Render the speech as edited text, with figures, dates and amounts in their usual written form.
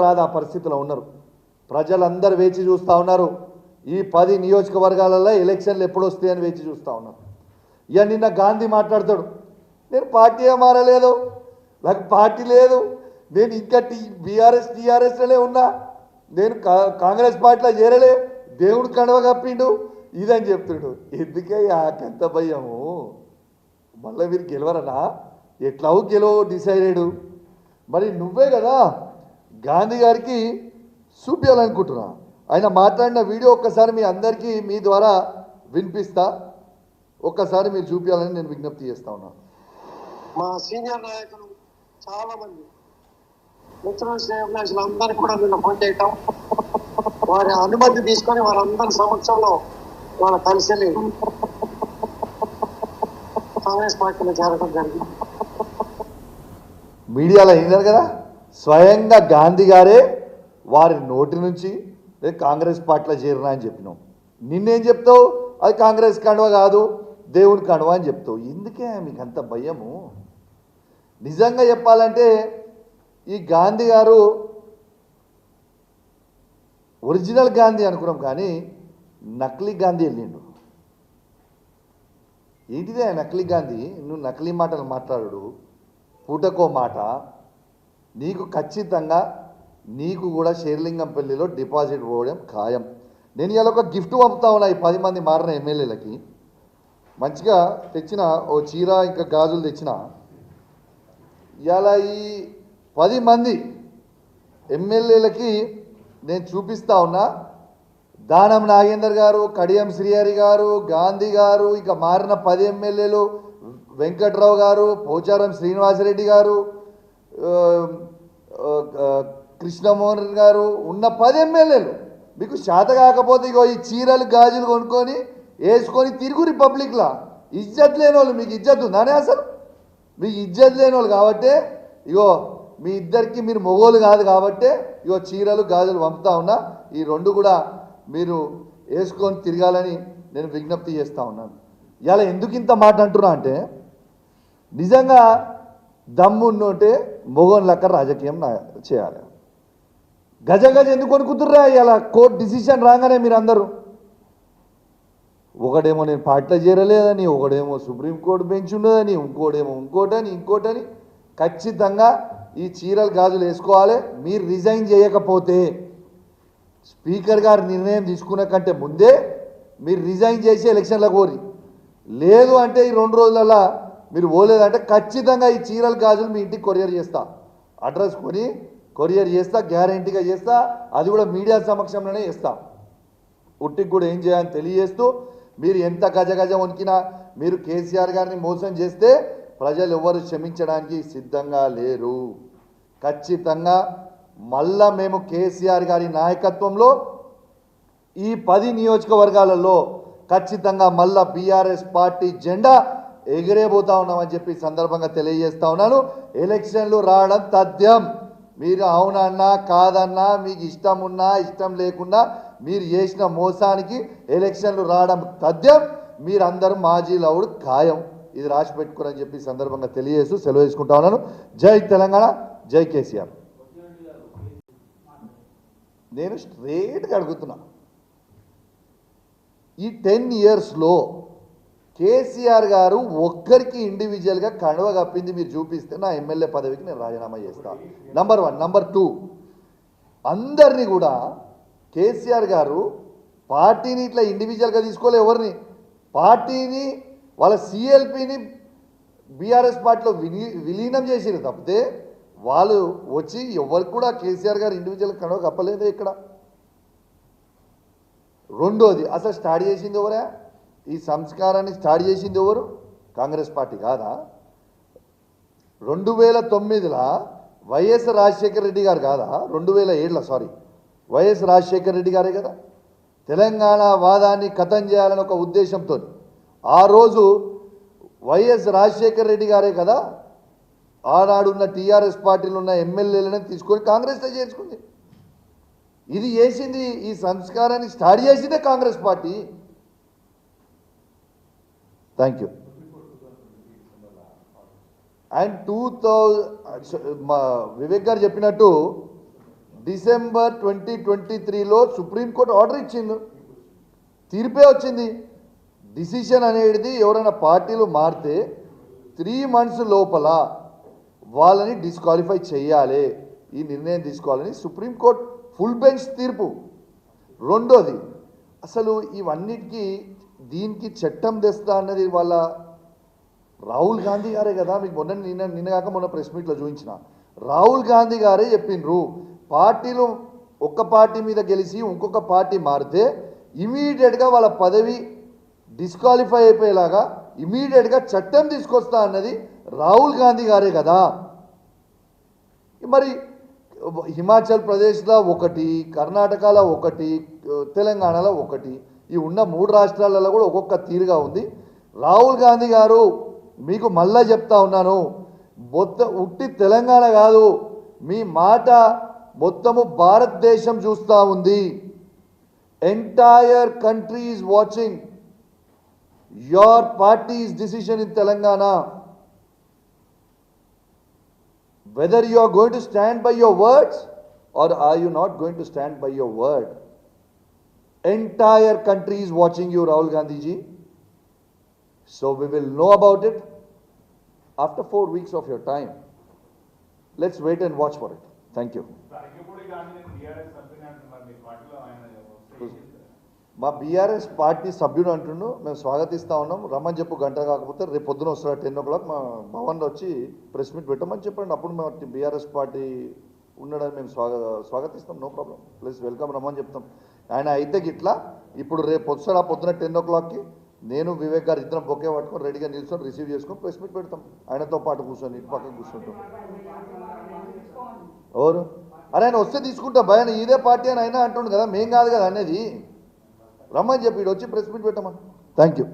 రాదు ఆ పరిస్థితిలో ఉన్నారు. ప్రజలందరూ వేచి చూస్తూ ఉన్నారు. ఈ 10 నియోజకవర్గాలలో ఎలక్షన్లు ఎప్పుడు వస్తాయని వేచి చూస్తూ ఉన్నారు. ఇక నిన్న గాంధీ మాట్లాడతాడు, నేను పార్టీ మారలేదు, నాకు పార్టీ లేదు, నేను ఇంకా టీఆర్ఎస్లోనే ఉన్నా, నేను కాంగ్రెస్ పార్టీలో చేరలే, దేవుడు కడవ కప్పిండు ఇదని చెప్తుడు. ఎందుకే ఎంత భయము? మళ్ళీ మీరు గెలవరనా? ఎట్లావు గెలవు డిసైడెడ్. మరి నువ్వే కదా గాంధీ గారికి చూపించాలనుకుంటున్నా. ఆయన మాట్లాడిన వీడియో ఒక్కసారి మీ అందరికీ మీ ద్వారా వినిపిస్తా, ఒక్కసారి మీరు చూపించాలని నేను విజ్ఞప్తి చేస్తా ఉన్నా. మా సీనియర్ నాయకులు చాలా మంది మిత్రులు అందరికీ కూడా నిన్న ఫోన్ చేయటం, వారి అనుమతి తీసుకొని వారందరి సమక్షంలో వాళ్ళ కలిసి కాంగ్రెస్ పార్టీలో చేరడం జరిగింది. మీడియాలో అయినారు కదా, స్వయంగా గాంధీ గారే వారి నోటి నుంచి కాంగ్రెస్ పార్టీలో చేరినా అని చెప్పినాం. నిన్నేం చెప్తావు? అది కాంగ్రెస్ కండువ కాదు, దేవుని కండువ అని చెప్తావు. ఎందుకే మీకు అంత భయము? నిజంగా చెప్పాలంటే ఈ గాంధీ గారు ఒరిజినల్ గాంధీ అనుకున్నాం, కానీ నకిలీ గాంధీ వెళ్ళిండు. ఏంటిదే నకిలీ గాంధీ? నువ్వు నకిలీ మాటలు మాట్లాడు, పూటకో మాట. నీకు ఖచ్చితంగా నీకు కూడా షేర్లింగంపల్లిలో డిపాజిట్ పోవడం ఖాయం. నేను ఇలా ఒక గిఫ్ట్ పంపుతా ఉన్నా ఈ 10 మంది మారిన ఎమ్మెల్యేలకి. మంచిగా తెచ్చిన ఓ చీర ఇంకా గాజులు తెచ్చిన. ఇలా ఈ 10 మంది ఎమ్మెల్యేలకి నేను చూపిస్తా ఉన్నా. దానం నాగేందర్ గారు, కడియం శ్రీహరి గారు, గాంధీ గారు, ఇక మారిన 10 ఎమ్మెల్యేలు, వెంకట్రావు గారు, పోచారం శ్రీనివాసరెడ్డి గారు, కృష్ణమోహన్ గారు ఉన్న 10 ఎమ్మెల్యేలు మీకు శాత కాకపోతే ఇగో ఈ చీరలు గాజులు కొనుక్కొని వేసుకొని తిరుగు రిపబ్లిక్లా. ఇజ్జత్ లేని వాళ్ళు, మీకు ఇజ్జత్ ఉందానే అసలు? మీకు ఇజ్జత్ లేని వాళ్ళు కాబట్టే ఇగో మీ ఇద్దరికి మీరు మొగోలు కాదు కాబట్టే ఇగో చీరలు గాజులు పంపుతా ఉన్నా. ఈ 2 కూడా మీరు వేసుకొని తిరగాలని నేను విజ్ఞప్తి చేస్తూ ఉన్నాను. ఇలా ఎందుకు ఇంత మాట అంటున్నా అంటే, నిజంగా దమ్మున్నోటే మొగోన్ లెక్క రాజకీయం చేయాలి. గజ ఎందుకు కొనుక్కుతుర్రా? ఇలా కోర్టు డిసిషన్ రాగానే మీరు అందరూ ఒకడేమో నేను పార్టీలో చేరలేదని, ఒకడేమో సుప్రీంకోర్టు బెంచ్ ఉన్నదని, ఇంకోటేమో ఇంకోటని ఖచ్చితంగా ఈ చీరలు గాజులు వేసుకోవాలి. మీరు రిజైన్ చేయకపోతే స్పీకర్ గారు నిర్ణయం తీసుకున్న కంటే ముందే మీరు రిజైన్ చేసి ఎలక్షన్లకు కోరి, లేదు అంటే ఈ 2 రోజులలో మీరు పోలేదంటే ఖచ్చితంగా ఈ చీరలు గాజులు మీ ఇంటికి కొరియర్ చేస్తా, అడ్రస్ కొని కొరియర్ చేస్తా, గ్యారంటీగా చేస్తా. అది కూడా మీడియా సమక్షంలోనే చేస్తా. ఉట్టికి కూడా ఏం చేయాలని తెలియజేస్తూ, మీరు ఎంత గజ వణికినా మీరు కేసీఆర్ గారిని మోసం చేస్తే ప్రజలు ఎవరు క్షమించడానికి సిద్ధంగా లేరు. ఖచ్చితంగా మళ్ళా మేము కేసీఆర్ గారి నాయకత్వంలో ఈ 10 నియోజకవర్గాలలో ఖచ్చితంగా మళ్ళా బీఆర్ఎస్ పార్టీ జెండా ఎగిరేబోతా ఉన్నామని చెప్పి సందర్భంగా తెలియజేస్తా ఉన్నాను. ఎలక్షన్లు రావడం తథ్యం. మీరు అవునన్నా కాదన్నా, మీకు ఇష్టం ఉన్నా ఇష్టం లేకున్నా మీరు చేసిన మోసానికి ఎలక్షన్లు రావడం తథ్యం. మీరందరూ మాజీ లవుడు ఖాయం. ఇది రాసి పెట్టుకోరని చెప్పి సందర్భంగా తెలియజేస్తూ సెలవు తీసుకుంటా ఉన్నాను. జై తెలంగాణ, జై కేసీఆర్. నేను స్ట్రేట్గా అడుగుతున్నా, ఈ 10 ఇయర్స్లో కేసీఆర్ గారు ఒక్కరికి ఇండివిజువల్గా కండువ కప్పింది మీరు చూపిస్తే నా ఎమ్మెల్యే పదవికి నేను రాజీనామా చేస్తాను. నంబర్ 1. నంబర్ 2, అందరినీ కూడా కేసీఆర్ గారు పార్టీని ఇట్లా ఇండివిజువల్గా తీసుకోలే, ఎవరిని పార్టీని వాళ్ళ సిఎల్పిని బీఆర్ఎస్ పార్టీలో విలీనం చేసిరు తప్పితే వాళ్ళు వచ్చి ఎవరికి కూడా కేసీఆర్ గారు ఇండివిజువల్ కండువ కప్పలేదే ఇక్కడ. రెండోది, అసలు స్టార్ట్ చేసింది ఎవరా? ఈ సంస్కారాన్ని స్టార్ట్ చేసింది ఎవరు? కాంగ్రెస్ పార్టీ కాదా? 2009లో వైఎస్ రాజశేఖర రెడ్డి గారు కాదా? 2007లో సారీ, వైఎస్ రాజశేఖర రెడ్డి గారే కదా తెలంగాణ వాదాన్ని ఖతం చేయాలని ఒక ఉద్దేశంతో ఆ రోజు వైఎస్ రాజశేఖర రెడ్డి గారే కదా ఆనాడున్న టీఆర్ఎస్ పార్టీలో ఉన్న ఎమ్మెల్యేలను తీసుకొని కాంగ్రెస్లో చేర్చుకుంది. ఇది చేసింది, ఈ సంస్కారాన్ని స్టార్ట్ చేసిందే Congress party. Thank you. And Vivek గారు చెప్పినట్టు డిసెంబర్ 2023లో సుప్రీంకోర్టు ఆర్డర్ ఇచ్చింది, తీర్పే వచ్చింది. డిసిషన్ అనేది ఎవరైనా పార్టీలు మారితే 3 months లోపల వాళ్ళని డిస్క్వాలిఫై చేయాలి, ఈ నిర్ణయం తీసుకోవాలని సుప్రీంకోర్టు ఫుల్ బెంచ్ తీర్పు. రెండోది, అసలు ఇవన్నిటికీ దీనికి చట్టం తెస్తా అన్నది వాళ్ళ రాహుల్ గాంధీ గారే కదా. మీకు నిన్నగాక మొన్న ప్రెస్ మీట్లో చూపించిన రాహుల్ గాంధీ గారే చెప్పిండ్రు, పార్టీలు ఒక్క పార్టీ మీద గెలిచి ఇంకొక పార్టీ మారితే ఇమీడియట్గా వాళ్ళ పదవి డిస్క్వాలిఫై అయిపోయేలాగా ఇమీడియట్గా చట్టం తీసుకొస్తా అన్నది రాహుల్ గాంధీ గారే కదా. మరి హిమాచల్ ప్రదేశ్లో ఒకటి, కర్ణాటకలో ఒకటి, తెలంగాణలో ఒకటి, ఈ ఉన్న 3 రాష్ట్రాలలో కూడా ఒక్కొక్క తీరుగా ఉంది. రాహుల్ గాంధీ గారు మీకు మళ్ళా చెప్తా ఉన్నాను, ఉట్టి తెలంగాణ కాదు, మీ మాట మొత్తము భారతదేశం చూస్తూ ఉంది. Entire country is watching your parties decision in Telangana. Whether you are going to stand by your words or are you not going to stand by your word. Entire country is watching you, Rahul Gandhi ji. So we will know about it after 4 weeks of your time. Let's wait and watch for it. Thank you. మా BRS party సభ్యుడు అంటుండు, మేము స్వాగతిస్తూ ఉన్నాం, రమ్మని చెప్పు, గంట కాకపోతే రేపు పొద్దున వస్తారు 10 o'clock మా భవన్లో వచ్చి ప్రెస్ మీట్ పెట్టమని చెప్పండి. అప్పుడు మేము బీఆర్ఎస్ పార్టీ ఉండడానికి మేము స్వాగతిస్తాం, నో ప్రాబ్లం, ప్లీజ్ వెల్కమ్ రమ్మని చెప్తాం. ఆయన అయితే గిట్లా ఇప్పుడు రేపు వస్తాడు పొద్దున 10 o'clockకి, నేను వివేక్ గారు ఇద్దరం బొకే పట్టుకొని రెడీగా నిల్చొని రిసీవ్ చేసుకొని ప్రెస్ మీట్ పెడతాం. ఆయనతో పాటు కూర్చొని ఇటు పక్కన కూర్చుంటాం. ఎవరు అరే ఆయన వస్తే తీసుకుంటా భయాన్ని, ఇదే పార్టీ అని అయినా అంటుండు కదా, మేం కాదు కదా అనేది. రమ్మని చెప్పి వచ్చి ప్రెస్ మీట్ పెట్టమని. Thank you.